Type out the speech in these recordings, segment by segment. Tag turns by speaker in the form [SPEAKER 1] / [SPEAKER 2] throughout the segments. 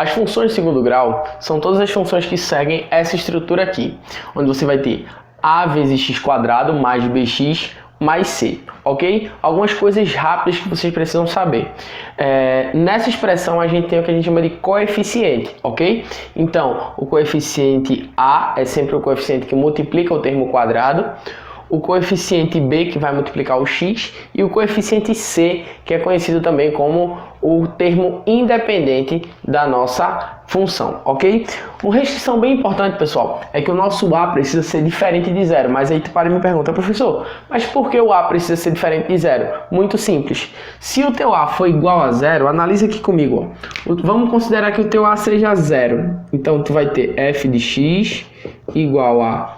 [SPEAKER 1] As funções de segundo grau são todas as funções que seguem essa estrutura aqui, onde você vai ter a vezes x quadrado mais bx mais c, ok? Algumas coisas rápidas que vocês precisam saber. Nessa expressão a gente tem o que a gente chama de coeficiente, ok? Então, o coeficiente a é sempre o coeficiente que multiplica o termo quadrado, o coeficiente b, que vai multiplicar o x, e o coeficiente c, que é conhecido também como o termo independente da nossa função, ok? Uma restrição bem importante, pessoal, é que o nosso a precisa ser diferente de zero. Mas aí tu para e me pergunta, professor, mas por que o a precisa ser diferente de zero? Muito simples. Se o teu a for igual a zero, analisa aqui comigo, ó. Vamos considerar que o teu a seja zero. Então, tu vai ter f de x igual a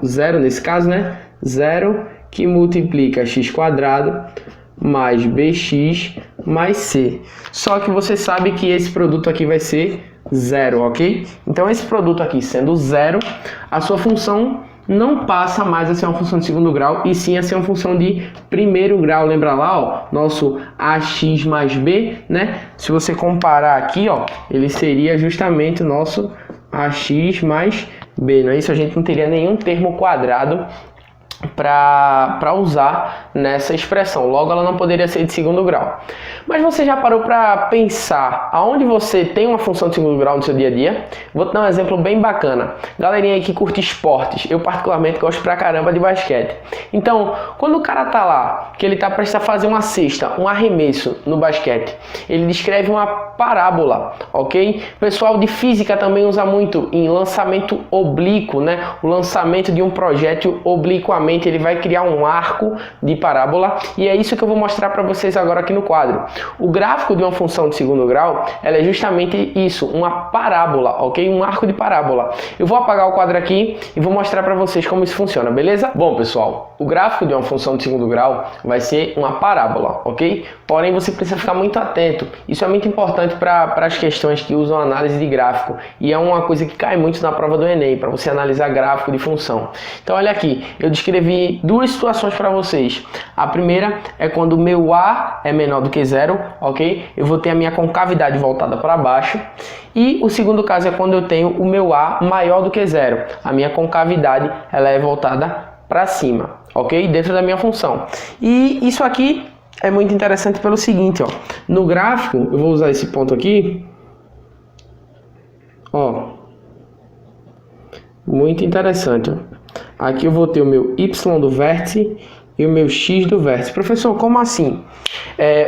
[SPEAKER 1] zero nesse caso, né? Zero que multiplica x quadrado mais bx mais c. Só que você sabe que esse produto aqui vai ser zero, ok? Então, esse produto aqui sendo zero, a sua função não passa mais a ser uma função de segundo grau, e sim a ser uma função de primeiro grau. Lembra lá, ó, nosso ax mais b, né? Se você comparar aqui, ó, ele seria justamente o nosso ax mais b, não é isso? A gente não teria nenhum termo quadrado para usar nessa expressão, logo ela não poderia ser de segundo grau. Mas você já parou para pensar aonde você tem uma função de segundo grau no seu dia a dia? Vou te dar um exemplo bem bacana. Galerinha aí que curte esportes, eu particularmente gosto pra caramba de basquete. Então, quando o cara tá lá, que ele tá prestes a fazer uma cesta, um arremesso no basquete, ele descreve uma parábola, ok? O pessoal de física também usa muito em lançamento oblíquo, né? O lançamento de um projétil obliquamente, ele vai criar um arco de parábola, e é isso que eu vou mostrar para vocês agora aqui no quadro. O gráfico de uma função de segundo grau, ela é justamente isso, uma parábola, ok? Um arco de parábola. Eu vou apagar o quadro aqui e vou mostrar para vocês como isso funciona, beleza? Bom, pessoal, o gráfico de uma função de segundo grau vai ser uma parábola, ok? Porém, você precisa ficar muito atento. Isso é muito importante para as questões que usam análise de gráfico, e é uma coisa que cai muito na prova do Enem, para você analisar gráfico de função. Então, olha aqui, eu descrevi duas situações para vocês. A primeira é quando o meu a é menor do que zero, ok? Eu vou ter a minha concavidade voltada para baixo. E o segundo caso é quando eu tenho o meu a maior do que zero. A minha concavidade ela é voltada para cima, ok? Dentro da minha função. E isso aqui é muito interessante pelo seguinte, ó. No gráfico, eu vou usar esse ponto aqui. Ó. Muito interessante, ó. Aqui eu vou ter o meu y do vértice e o meu x do vértice. Professor, como assim?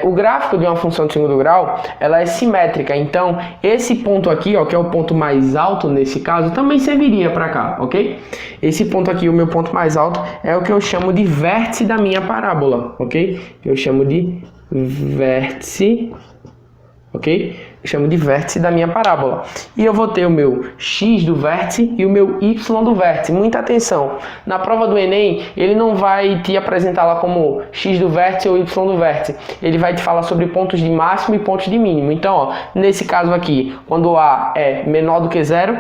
[SPEAKER 1] O gráfico de uma função de segundo grau, ela é simétrica. Então, esse ponto aqui, ó, que é o ponto mais alto nesse caso, também serviria para cá, ok? Esse ponto aqui, o meu ponto mais alto, é o que eu chamo de vértice da minha parábola, ok? Eu chamo de vértice, ok? Eu chamo de vértice da minha parábola. E eu vou ter o meu x do vértice e o meu y do vértice. Muita atenção. Na prova do Enem, ele não vai te apresentar lá como x do vértice ou y do vértice. Ele vai te falar sobre pontos de máximo e pontos de mínimo. Então, ó, nesse caso aqui, quando a é menor do que zero,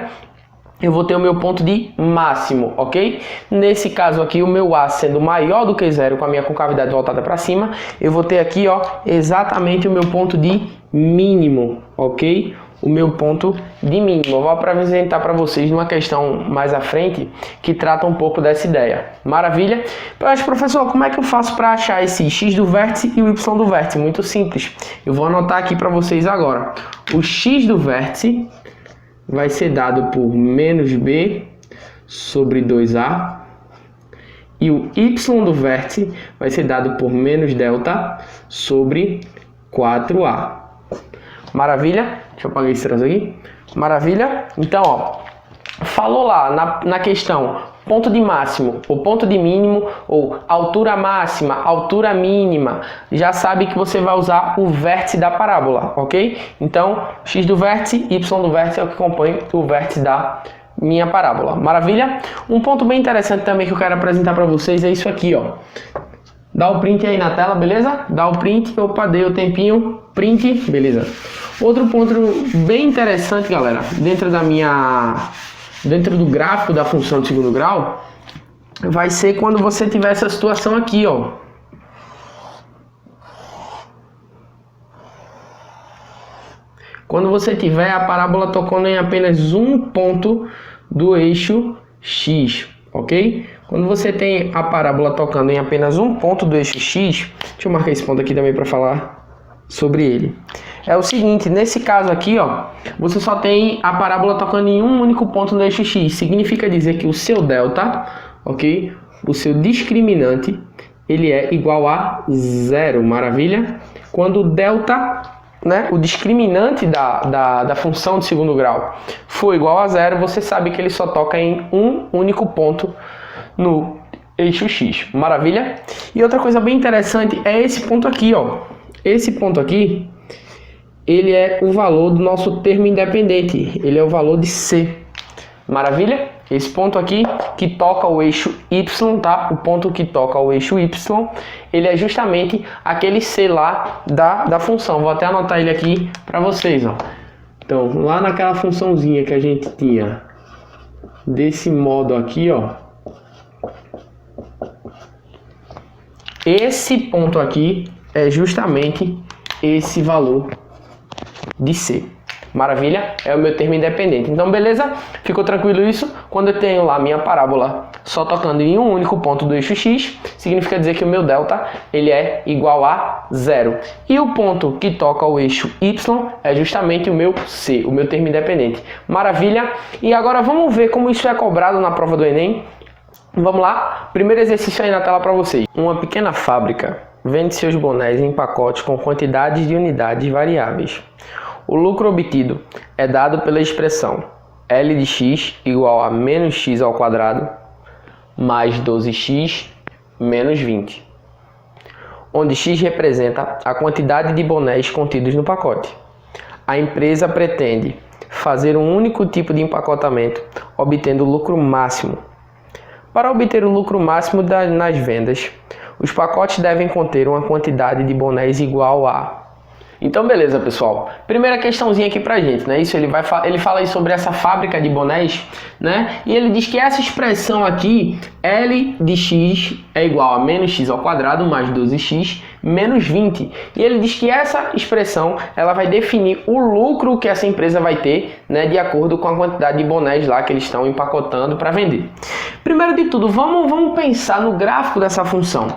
[SPEAKER 1] eu vou ter o meu ponto de máximo, ok? Nesse caso aqui, o meu a sendo maior do que zero, com a minha concavidade voltada para cima, eu vou ter aqui, ó, exatamente o meu ponto de mínimo, ok? O meu ponto de mínimo. Eu vou apresentar para vocês numa questão mais à frente que trata um pouco dessa ideia. Maravilha? Mas, professor, como é que eu faço para achar esse x do vértice e o y do vértice? Muito simples. Eu vou anotar aqui para vocês agora. O x do vértice vai ser dado por menos b sobre 2a. E o y do vértice vai ser dado por menos delta sobre 4a. Maravilha? Deixa eu apagar esse traço aqui. Maravilha? Então, ó, falou lá na questão ponto de máximo ou ponto de mínimo ou altura máxima, altura mínima, já sabe que você vai usar o vértice da parábola, ok? Então, x do vértice, y do vértice é o que compõe o vértice da minha parábola. Maravilha? Um ponto bem interessante também que eu quero apresentar para vocês é isso aqui, ó. Dá o print aí na tela, beleza? Dá o print. Opa, dei o tempinho. Print, beleza. Outro ponto bem interessante, galera, dentro do gráfico da função de segundo grau, vai ser quando você tiver essa situação aqui, ó. quando você tiver a parábola tocando em apenas um ponto do eixo X, ok? Quando você tem a parábola tocando em apenas um ponto do eixo X, deixa eu marcar esse ponto aqui também para falar sobre ele. É o seguinte, nesse caso aqui, ó, você só tem a parábola tocando em um único ponto no eixo X. Significa dizer que o seu delta, ok? O seu discriminante, ele é igual a 0, maravilha? Quando o delta, né, o discriminante da função de segundo grau for igual a 0, você sabe que ele só toca em um único ponto no eixo X, maravilha? E outra coisa bem interessante é esse ponto aqui, ó. Esse ponto aqui, ele é o valor do nosso termo independente, ele é o valor de C, maravilha? Esse ponto aqui que toca o eixo Y, tá? O ponto que toca o eixo Y, ele é justamente aquele C lá da função. Vou até anotar ele aqui para vocês, ó. Então, lá naquela funçãozinha que a gente tinha desse modo aqui, ó. Esse ponto aqui é justamente esse valor de C. Maravilha? É o meu termo independente. Então, beleza? Ficou tranquilo isso? Quando eu tenho lá minha parábola só tocando em um único ponto do eixo X, significa dizer que o meu delta ele é igual a 0. E o ponto que toca o eixo Y é justamente o meu C, o meu termo independente. Maravilha? E agora vamos ver como isso é cobrado na prova do Enem. Vamos lá? Primeiro exercício aí na tela para vocês. Uma pequena fábrica vende seus bonés em pacotes com quantidades de unidades variáveis. O lucro obtido é dado pela expressão L de x igual a menos x ao quadrado mais 12x menos 20, onde x representa a quantidade de bonés contidos no pacote. A empresa pretende fazer um único tipo de empacotamento, obtendo o lucro máximo. Para obter o lucro máximo nas vendas, os pacotes devem conter uma quantidade de bonés igual a... Então, beleza, pessoal. Primeira questãozinha aqui pra gente, né? Isso, ele fala aí sobre essa fábrica de bonés, né? E ele diz que essa expressão aqui, L de x é igual a menos x ao quadrado mais 12x menos 20. E ele diz que essa expressão, ela vai definir o lucro que essa empresa vai ter, né? De acordo com a quantidade de bonés lá que eles estão empacotando para vender. Primeiro de tudo, vamos pensar no gráfico dessa função.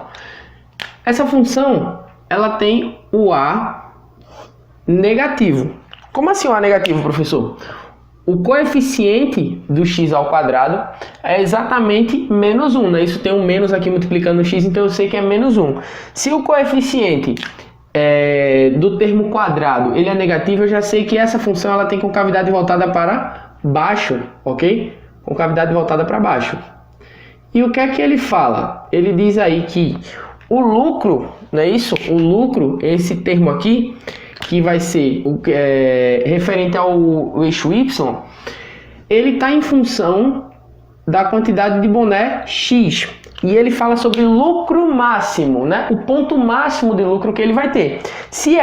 [SPEAKER 1] Essa função, ela tem o A negativo. Como assim o A negativo, professor? O coeficiente do x ao quadrado é exatamente menos 1, né? Isso tem um menos aqui multiplicando o x, então eu sei que é menos 1. Se o coeficiente do termo quadrado ele é negativo, eu já sei que essa função ela tem concavidade voltada para baixo, ok? Concavidade voltada para baixo. E o que é que ele fala? Ele diz aí que o lucro, não é isso? O lucro, esse termo aqui, que vai ser referente ao eixo Y, ele está em função da quantidade de boné X. E ele fala sobre lucro máximo, né? O ponto máximo de lucro que ele vai ter. Se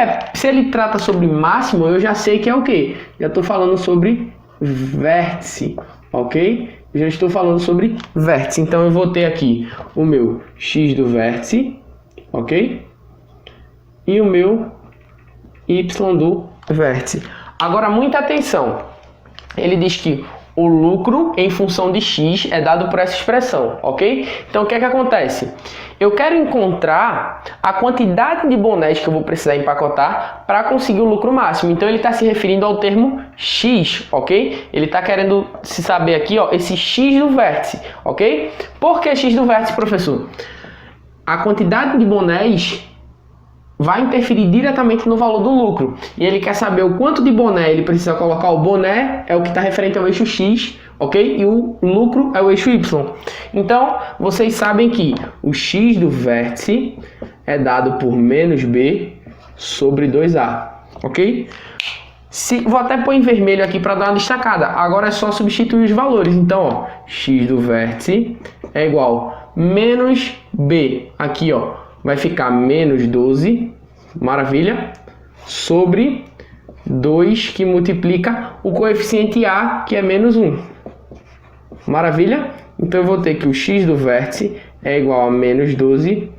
[SPEAKER 1] ele trata sobre máximo, eu já sei que é o quê? Já estou falando sobre vértice, ok? Já estou falando sobre vértice. Então eu vou ter aqui o meu X do vértice, ok? E o meu Y do vértice. Agora, muita atenção. Ele diz que o lucro em função de x é dado por essa expressão, ok? Então, o que é que acontece? Eu quero encontrar a quantidade de bonés que eu vou precisar empacotar para conseguir o lucro máximo. Então, ele está se referindo ao termo x, ok? Ele está querendo se saber aqui, ó, esse x do vértice, ok? Por que x do vértice, professor? A quantidade de bonés vai interferir diretamente no valor do lucro. E ele quer saber o quanto de boné ele precisa colocar. O boné é o que está referente ao eixo X, ok? E o lucro é o eixo Y. Então, vocês sabem que o X do vértice é dado por menos B sobre 2A, ok? Vou até pôr em vermelho aqui para dar uma destacada. Agora é só substituir os valores. Então, ó, X do vértice é igual a menos B. Aqui, ó, vai ficar menos 12, maravilha, sobre 2 que multiplica o coeficiente A, que é menos 1. Maravilha? Então eu vou ter que o x do vértice é igual a menos 12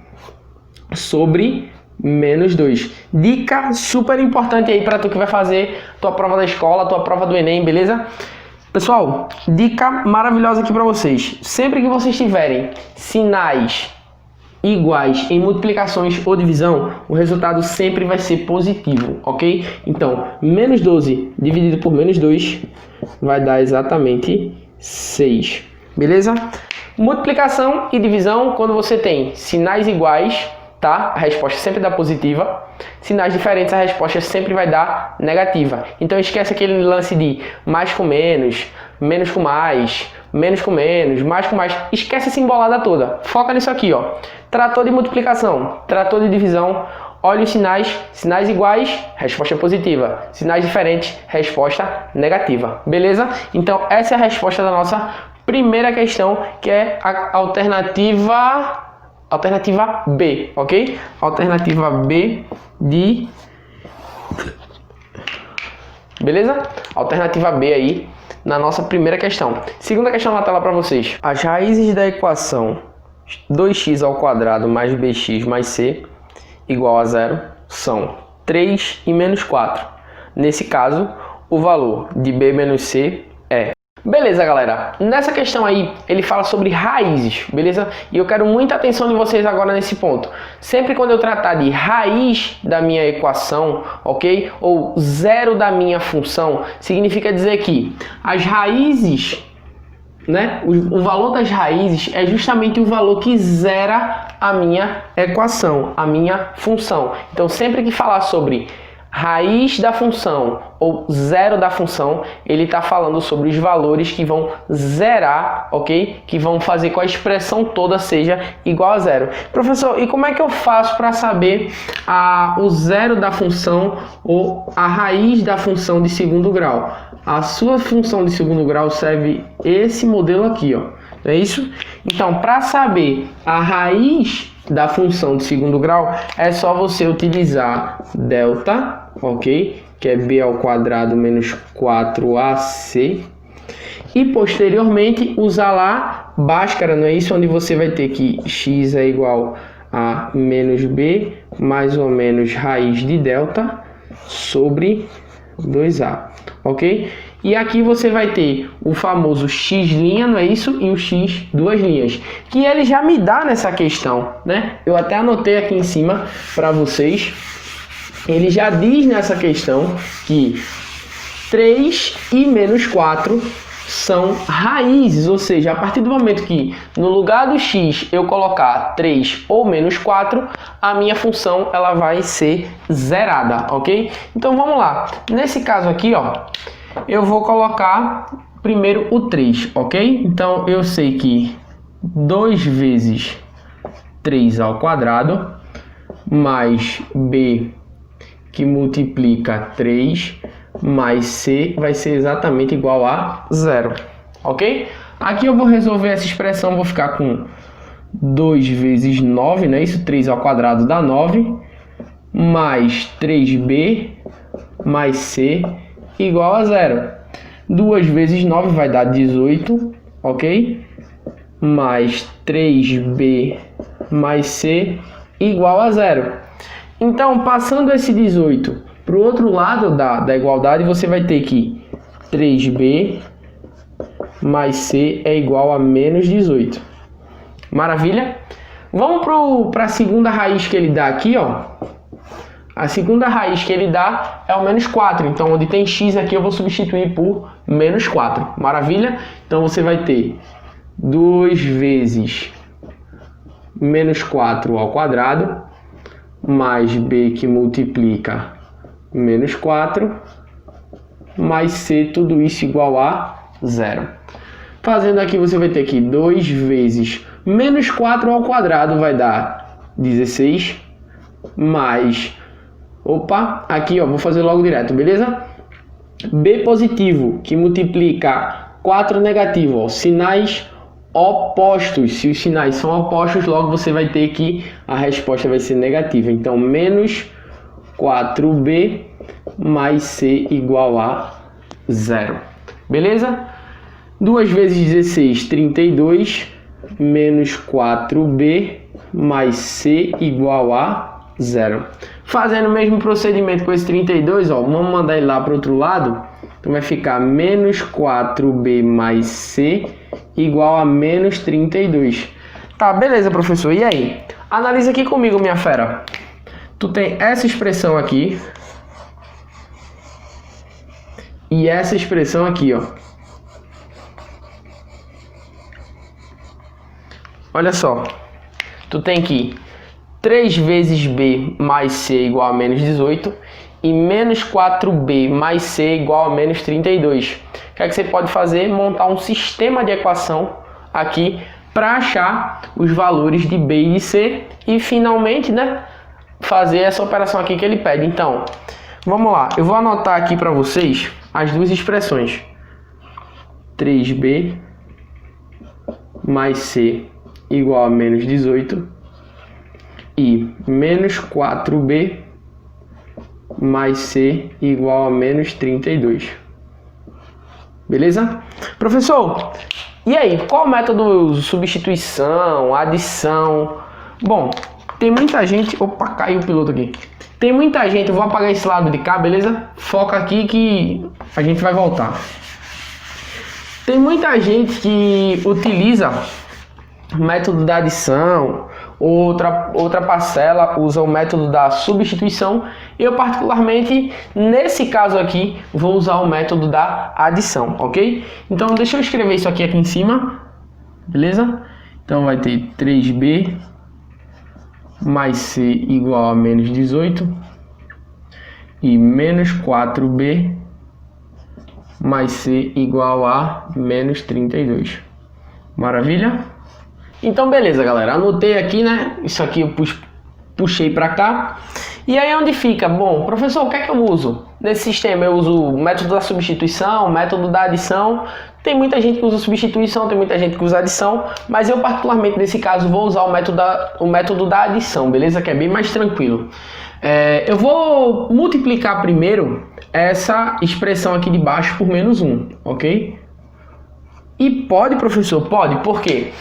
[SPEAKER 1] sobre menos 2. Dica super importante aí para tu que vai fazer tua prova da escola, tua prova do Enem, beleza? Pessoal, dica maravilhosa aqui para vocês. Sempre que vocês tiverem sinais iguais em multiplicações ou divisão, o resultado sempre vai ser positivo, ok? Então, menos 12 dividido por menos 2 vai dar exatamente 6, beleza? Multiplicação e divisão, quando você tem sinais iguais, tá? A resposta sempre dá positiva. Sinais diferentes, a resposta sempre vai dar negativa. Então esquece aquele lance de mais com menos com mais com menos, mais com mais. Esquece essa embolada toda. Foca nisso aqui, ó. Trator de multiplicação, trator de divisão. Olha os sinais, sinais iguais, resposta positiva. Sinais diferentes, resposta negativa. Beleza? Então essa é a resposta da nossa primeira questão, que é a alternativa B, ok? Alternativa B de... Beleza? Alternativa B aí na nossa primeira questão. Segunda questão na tela para vocês. As raízes da equação 2x ao quadrado mais bx mais c igual a 0 são 3 e menos 4. Nesse caso, o valor de b menos c é... Beleza, galera, nessa questão aí ele fala sobre raízes, beleza? E eu quero muita atenção de vocês agora nesse ponto. Sempre quando eu tratar de raiz da minha equação, ok? Ou zero da minha função, significa dizer que as raízes, né? O valor das raízes é justamente o valor que zera a minha equação, a minha função. Então sempre que falar sobre raiz da função ou zero da função, ele está falando sobre os valores que vão zerar, ok? Que vão fazer com que a expressão toda seja igual a zero. Professor, e como é que eu faço para saber o zero da função ou a raiz da função de segundo grau? A sua função de segundo grau serve esse modelo aqui, ó. Não é isso? Então, para saber a raiz da função de segundo grau, é só você utilizar delta, ok? Que é b ao quadrado menos 4ac. E posteriormente usar lá Bhaskara, não é isso? Onde você vai ter que x é igual a menos b mais ou menos raiz de delta sobre 2a, ok? E aqui você vai ter o famoso x', não é isso? E o x duas linhas, que ele já me dá nessa questão, né? Eu até anotei aqui em cima para vocês. Ele já diz nessa questão que 3 e menos 4 são raízes, ou seja, a partir do momento que no lugar do x eu colocar 3 ou menos 4, a minha função ela vai ser zerada, ok? Então vamos lá. Nesse caso aqui, ó, eu vou colocar primeiro o 3, ok? Então eu sei que 2 vezes 3 ao quadrado mais b que multiplica 3 mais c vai ser exatamente igual a 0, ok? Aqui eu vou resolver essa expressão, vou ficar com 2 vezes 9, né? Isso, 3 ao quadrado dá 9, mais 3b mais c igual a 0. 2 vezes 9 vai dar 18, ok? Mais 3b mais c igual a 0. Então, passando esse 18 para o outro lado da igualdade, você vai ter que 3b mais c é igual a menos 18. Maravilha? Vamos para a segunda raiz que ele dá aqui, ó. A segunda raiz que ele dá é o menos 4. Então, onde tem x aqui, eu vou substituir por menos 4. Maravilha? Então, você vai ter 2 vezes menos 4 ao quadrado, mais b que multiplica menos 4, mais c, tudo isso igual a 0. Fazendo aqui, você vai ter que 2 vezes menos 4 ao quadrado vai dar 16, mais... Opa, aqui ó, vou fazer logo direto, beleza? B positivo, que multiplica 4 negativo, ó, sinais opostos. Se os sinais são opostos, logo você vai ter que a resposta vai ser negativa. Então, menos 4b mais c igual a 0. Beleza? 2 vezes 16, 32, menos 4b mais c igual a 0. Fazendo o mesmo procedimento com esse 32, ó, vamos mandar ele lá para o outro lado. Então vai ficar menos 4b mais c igual a menos 32. Tá, beleza, professor. E aí? Analisa aqui comigo, minha fera. Tu tem essa expressão aqui e essa expressão aqui, ó. Olha só. Tu tem que 3 vezes b mais c igual a menos 18 e menos 4b mais c igual a menos 32. O que é que você pode fazer? Montar um sistema de equação aqui para achar os valores de b e de c e finalmente, né, fazer essa operação aqui que ele pede. Então, vamos lá. Eu vou anotar aqui para vocês as duas expressões. 3b mais c igual a menos 18 e menos 4b mais c igual a menos 32. Beleza? Professor, e aí, qual o método substituição, adição? Bom, tem muita gente... Opa, caiu o piloto aqui. Tem muita gente, eu vou apagar esse lado de cá, beleza? Foca aqui que a gente vai voltar. Tem muita gente que utiliza o método da adição, outra parcela usa o método da substituição. Eu particularmente, nesse caso aqui, vou usar o método da adição, ok? Então deixa eu escrever isso aqui em cima, beleza? Então vai ter 3b mais c igual a menos 18 e menos 4b mais c igual a menos 32. Maravilha? Então beleza, galera, anotei aqui, né, isso aqui eu puxei para cá. E aí onde fica? Bom, professor, o que é que eu uso? Nesse sistema eu uso o método da substituição, o método da adição. Tem muita gente que usa substituição, tem muita gente que usa adição, mas eu particularmente nesse caso vou usar o método da adição, beleza? Que é bem mais tranquilo. Eu vou multiplicar primeiro essa expressão aqui de baixo por menos 1, ok? E pode, professor? Pode. Por quê?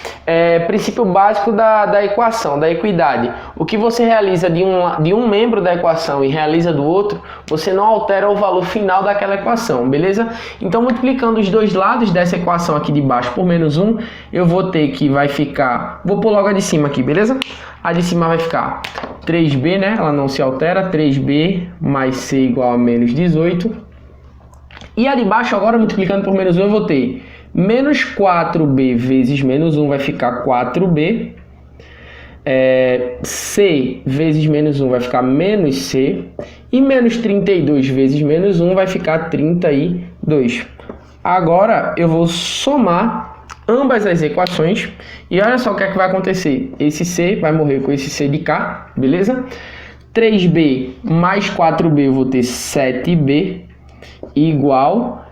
[SPEAKER 1] Princípio básico da equação, da equidade. O que você realiza de um membro da equação e realiza do outro, você não altera o valor final daquela equação, beleza? Então, multiplicando os dois lados dessa equação aqui de baixo por menos 1, eu vou ter que vai ficar... Vou pôr logo a de cima aqui, beleza? A de cima vai ficar 3b, né? Ela não se altera. 3b mais c igual a menos 18. E a de baixo, agora multiplicando por menos 1, eu vou ter... Menos 4b vezes menos 1 vai ficar 4b. C vezes menos 1 vai ficar menos c. E menos 32 vezes menos 1 vai ficar 32. Agora eu vou somar ambas as equações. E olha só o que é que vai acontecer. Esse c vai morrer com esse c de cá, beleza? 3b mais 4b eu vou ter 7b igual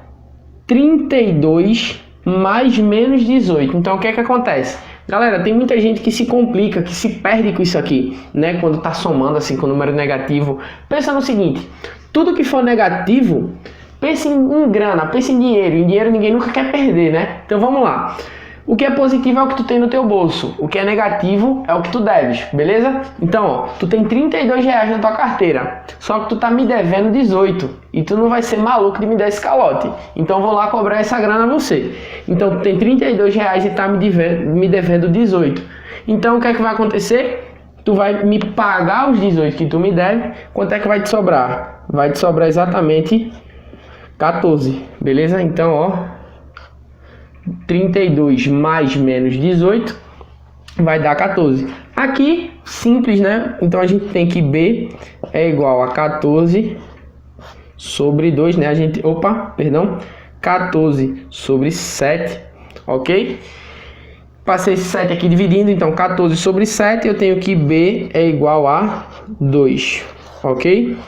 [SPEAKER 1] 32 mais menos 18. Então o que é que acontece? Galera, tem muita gente que se complica, que se perde com isso aqui, né? Quando tá somando assim com o número negativo. Pensa no seguinte, tudo que for negativo, pense em grana, pense em dinheiro. Em dinheiro ninguém nunca quer perder, né? Então vamos lá. O que é positivo é o que tu tem no teu bolso. O que é negativo é o que tu deves, beleza? Então, ó, tu tem R$32 na tua carteira. Só que tu tá me devendo 18. E tu não vai ser maluco de me dar esse calote. Então, vou lá cobrar essa grana a você. Então, tu tem R$32 e tá me devendo 18. Então, o que é que vai acontecer? Tu vai me pagar os 18 que tu me deve. Quanto é que vai te sobrar? Vai te sobrar exatamente 14, beleza? Então, ó... 32 mais menos 18 vai dar 14. Aqui, simples, né? Então a gente tem que B é igual a 14 sobre 2, né? 14 sobre 7, ok? Passei esse 7 aqui dividindo, então 14 sobre 7 eu tenho que B é igual a 2, ok?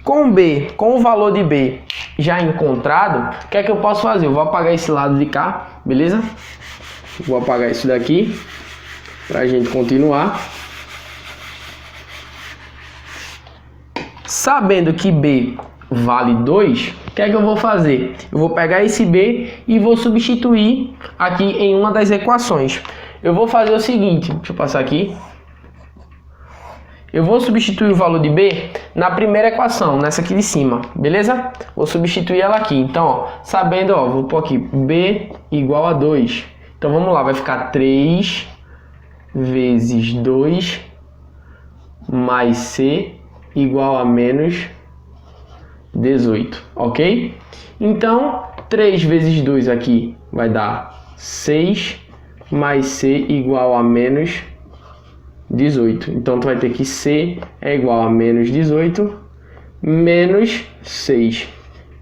[SPEAKER 1] Com B, com o valor de B já encontrado, o que é que eu posso fazer? Eu vou apagar esse lado de cá, beleza? Vou apagar isso daqui para a gente continuar. Sabendo que B vale 2, o que é que eu vou fazer? Eu vou pegar esse B e vou substituir aqui em uma das equações. Eu vou fazer o seguinte, deixa eu passar aqui. Eu vou substituir o valor de B na primeira equação, nessa aqui de cima, beleza? Vou substituir ela aqui. Então, ó, sabendo, ó, vou pôr aqui B igual a 2. Então, vamos lá, vai ficar 3 vezes 2 mais C igual a menos 18, ok? Então, 3 vezes 2 aqui vai dar 6 mais C igual a menos 18. Então, tu vai ter que C é igual a menos 18 menos 6.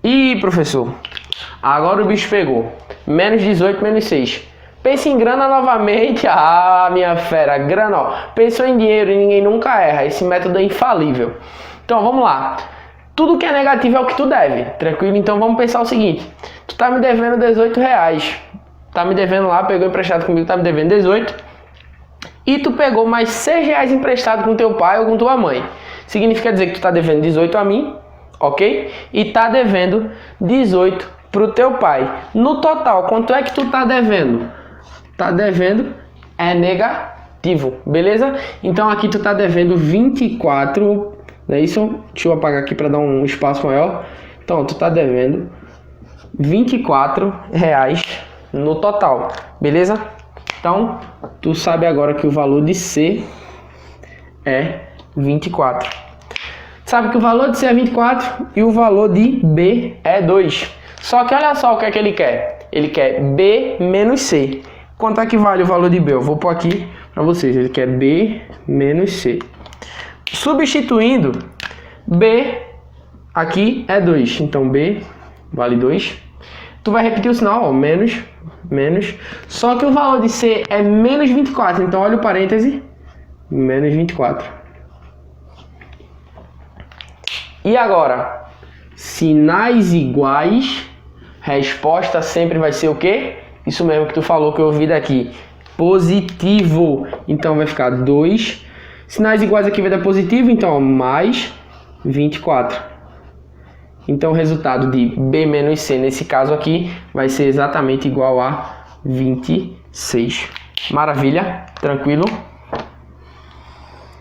[SPEAKER 1] Ih, professor, agora o bicho pegou. Menos 18 menos 6. Pense em grana novamente. Ah, minha fera, grana, ó. Pensou em dinheiro e ninguém nunca erra. Esse método é infalível. Então, vamos lá. Tudo que é negativo é o que tu deve, tranquilo? Então, vamos pensar o seguinte. Tu tá me devendo 18 reais. Tá me devendo lá, pegou emprestado comigo, tá me devendo 18. E tu pegou mais 6 reais emprestado com teu pai ou com tua mãe. Significa dizer que tu tá devendo 18 a mim, ok? E tá devendo 18 pro teu pai. No total, quanto é que tu tá devendo? Tá devendo é negativo, beleza? Então aqui tu tá devendo 24, não é isso? Deixa eu apagar aqui para dar um espaço maior. Então tu tá devendo 24 reais no total, beleza? Então tu sabe agora que o valor de C é 24. Sabe que o valor de C é 24 e o valor de B é 2. Só que olha só o que é que ele quer. Ele quer B menos C. Quanto é que vale o valor de B? Eu vou pôr aqui para vocês. Ele quer B menos C. Substituindo, B aqui é 2. Então, B vale 2. Tu vai repetir o sinal, ó, menos, menos. Só que o valor de C é menos 24. Então, olha o parêntese. Menos 24. E agora? Sinais iguais. Resposta sempre vai ser o quê? Isso mesmo que tu falou que eu ouvi daqui. Positivo. Então vai ficar 2. Sinais iguais aqui vai dar positivo. Então ó, mais 24. Então o resultado de B menos C nesse caso aqui vai ser exatamente igual a 26. Maravilha? Tranquilo?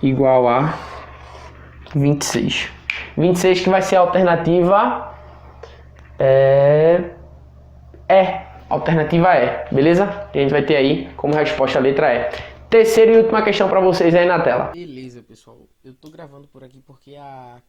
[SPEAKER 1] Igual a 26. 26 que vai ser a alternativa alternativa E, beleza? A gente vai ter aí como resposta a letra E. Terceira e última questão para vocês aí na tela.
[SPEAKER 2] Beleza, pessoal. Eu tô gravando por aqui porque a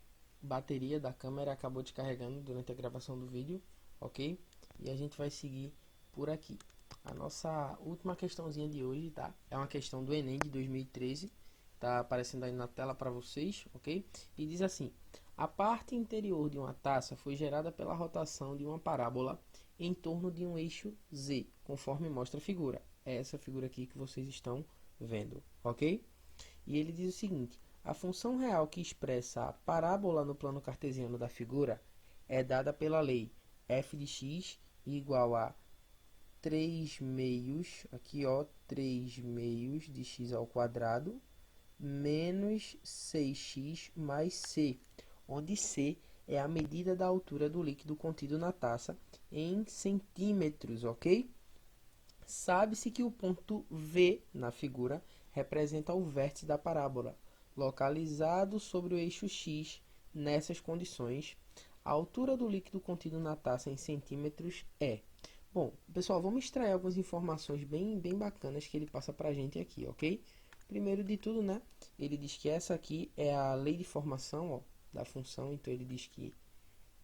[SPEAKER 2] bateria da câmera acabou descarregando durante a gravação do vídeo, ok? E a gente vai seguir por aqui. A nossa última questãozinha de hoje, tá? É uma questão do Enem de 2013. Tá aparecendo aí na tela para vocês, ok? E diz assim: a parte interior de uma taça foi gerada pela rotação de uma parábola em torno de um eixo Z, conforme mostra a figura. É essa figura aqui que vocês estão vendo, ok? E ele diz o seguinte: a função real que expressa a parábola no plano cartesiano da figura é dada pela lei f de x igual a 3 meios, aqui ó, 3 meios de x ao quadrado, menos 6x mais c, onde c é a medida da altura do líquido contido na taça em centímetros, ok? Sabe-se que o ponto V na figura representa o vértice da parábola, localizado sobre o eixo x. Nessas condições, a altura do líquido contido na taça em centímetros é... Bom, pessoal, vamos extrair algumas informações bem bacanas que ele passa para a gente aqui, ok? Primeiro de tudo, né, ele diz que essa aqui é a lei de formação, ó, da função. Então ele diz que,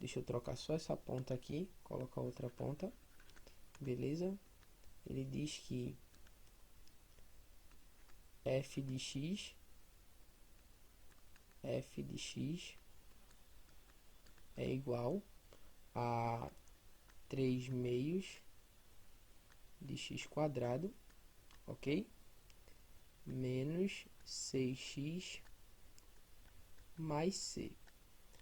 [SPEAKER 2] deixa eu trocar só essa ponta aqui, colocar outra ponta, beleza? Ele diz que f de x é igual a 3 meios de x quadrado, ok? Menos 6x mais c.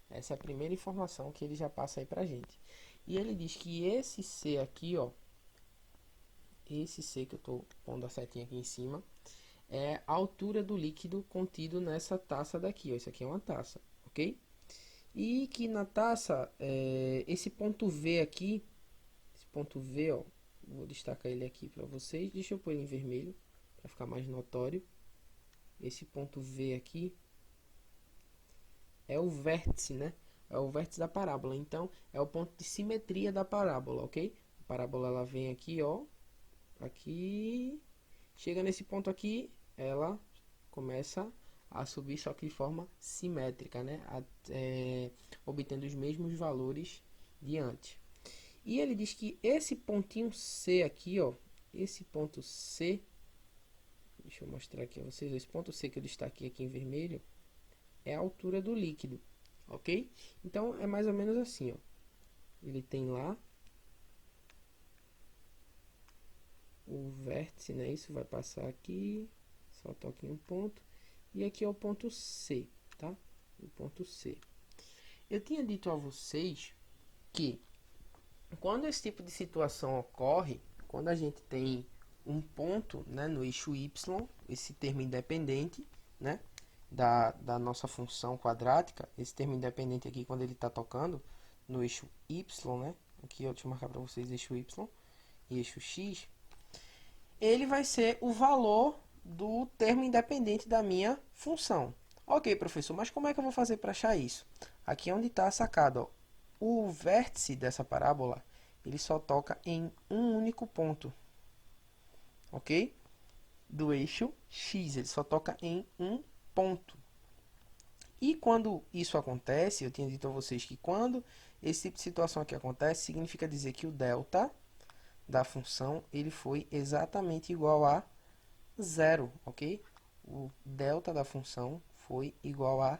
[SPEAKER 2] Essa é a primeira informação que ele já passa aí pra gente. E ele diz que esse c aqui, ó, esse c que eu tô pondo a setinha aqui em cima, é a altura do líquido contido nessa taça daqui, ó. Isso aqui é uma taça, ok? E que na taça, esse ponto V aqui, esse ponto V, ó, vou destacar ele aqui para vocês. Deixa eu pôr ele em vermelho para ficar mais notório. Esse ponto V aqui é o vértice, né? É o vértice da parábola. Então, é o ponto de simetria da parábola, ok? A parábola ela vem aqui, ó. Aqui. Chega nesse ponto aqui, ela começa a subir, só que de forma simétrica, né? Obtendo os mesmos valores de antes. E ele diz que esse pontinho C aqui, ó. Esse ponto C. Deixa eu mostrar aqui a vocês. Esse ponto C que eu destaquei aqui em vermelho é a altura do líquido, ok? Então, é mais ou menos assim, ó. Ele tem lá o vértice, né? Isso vai passar aqui, só toca em um ponto. E aqui é o ponto C, tá? O ponto C. Eu tinha dito a vocês que quando esse tipo de situação ocorre, quando a gente tem um ponto, né, no eixo Y, esse termo independente, né, da nossa função quadrática, esse termo independente aqui, quando ele está tocando no eixo Y, né, aqui ó, deixa eu marcar para vocês eixo Y e eixo X, ele vai ser o valor do termo independente da minha função. Ok, professor, mas como é que eu vou fazer para achar isso? Aqui é onde está a sacada, ó. O vértice dessa parábola, ele só toca em um único ponto, ok? Do eixo X, ele só toca em um ponto. E quando isso acontece, eu tinha dito a vocês que quando esse tipo de situação aqui acontece, significa dizer que o delta da função, ele foi exatamente igual a zero, ok? O delta da função foi igual a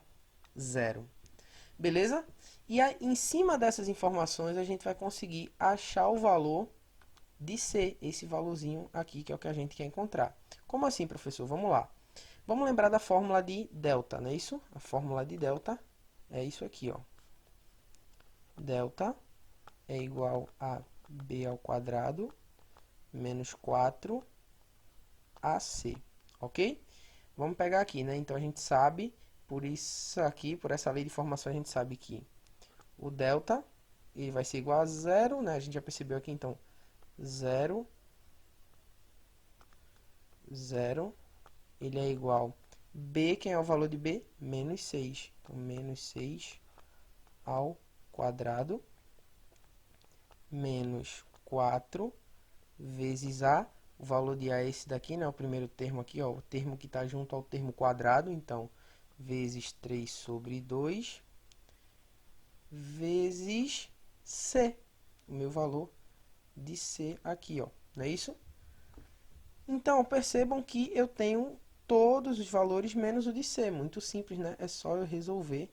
[SPEAKER 2] zero. Beleza? E aí, em cima dessas informações, a gente vai conseguir achar o valor de C, esse valorzinho aqui, que é o que a gente quer encontrar. Como assim, professor? Vamos lá. Vamos lembrar da fórmula de delta, não é isso? A fórmula de delta é isso aqui, ó. Delta é igual a B ao quadrado menos 4AC, ok? Vamos pegar aqui, né? Então, a gente sabe, por isso aqui, por essa lei de formação, a gente sabe que o delta ele vai ser igual a zero, né? A gente já percebeu aqui, então, 0, 0, ele é igual B, quem é o valor de B? Menos 6. Então, menos 6 ao quadrado menos 4 vezes A. O valor de A é esse daqui, né? O primeiro termo aqui, ó, o termo que está junto ao termo quadrado. Então, vezes 3 sobre 2 vezes C. O meu valor de C aqui, ó. Não é isso? Então, percebam que eu tenho todos os valores menos o de C. Muito simples, né? É só eu resolver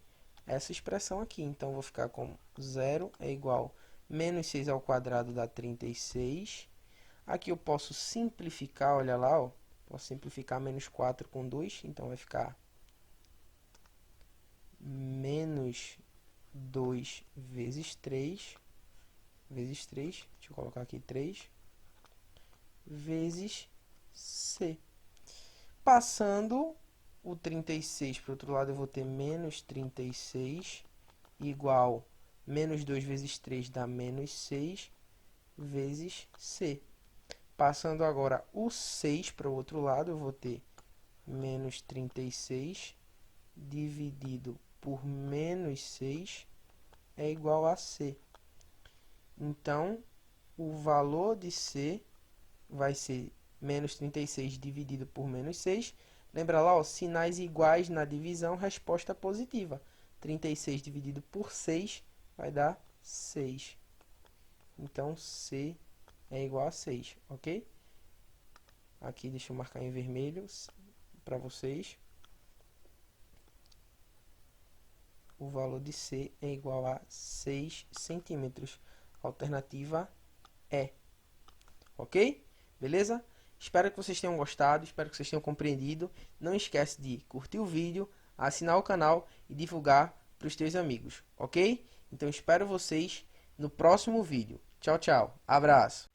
[SPEAKER 2] essa expressão aqui. Então, vou ficar com 0 é igual a menos 6 ao quadrado dá 36. Aqui eu posso simplificar, olha lá, ó. Posso simplificar menos 4 com 2. Então, vai ficar menos 2 vezes 3. Vezes 3. Deixa eu colocar aqui 3. Vezes C. Passando o 36 para o outro lado, eu vou ter menos 36 igual menos 2 vezes 3 dá menos 6 vezes C. Passando agora o 6 para o outro lado, eu vou ter menos 36 dividido por menos 6 é igual a C. Então, o valor de C vai ser menos 36 dividido por menos 6. Lembra lá, ó, sinais iguais na divisão, resposta positiva. 36 dividido por 6 vai dar 6. Então, C é igual a 6, ok? Aqui, deixa eu marcar em vermelho para vocês. O valor de C é igual a 6 centímetros. Alternativa E. Ok? Beleza? Espero que vocês tenham gostado, espero que vocês tenham compreendido. Não esquece de curtir o vídeo, assinar o canal e divulgar para os teus amigos, ok? Então espero vocês no próximo vídeo. Tchau, tchau. Abraço.